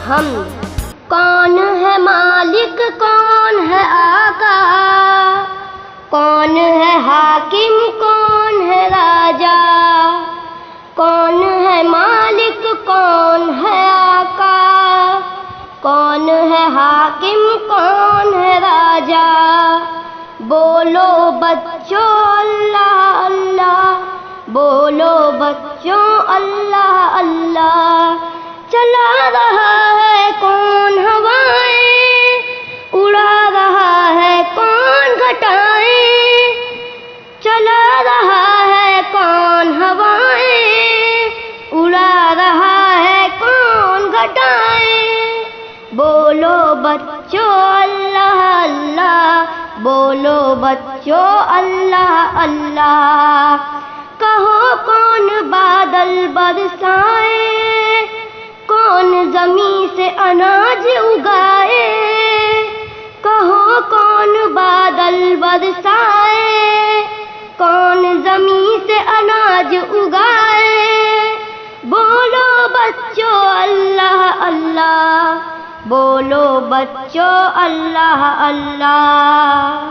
ہم کون ہے مالک، کون ہے آقا، کون ہے حاکم، کون ہے راجا، کون ہے مالک، کون ہے آقا، کون ہے حاکم، کون ہے راجا۔ بولو بچوں اللہ اللہ، بولو بچوں اللہ اللہ۔ چلا رہا ہے کون ہوائیں، اڑا رہا ہے کون گھٹائیں، چلا رہا ہے کون ہوائیں، اڑا رہا ہے کون گھٹائیں۔ بولو بچوں اللہ اللہ، بولو بچوں اللہ اللہ۔ کہو کون بادل برسائے، کون زمین سے اناج اگائے، کہو کون بادل برسائے، کون زمین سے اناج اگائے۔ بولو بچوں اللہ اللہ، بولو بچوں اللہ اللہ۔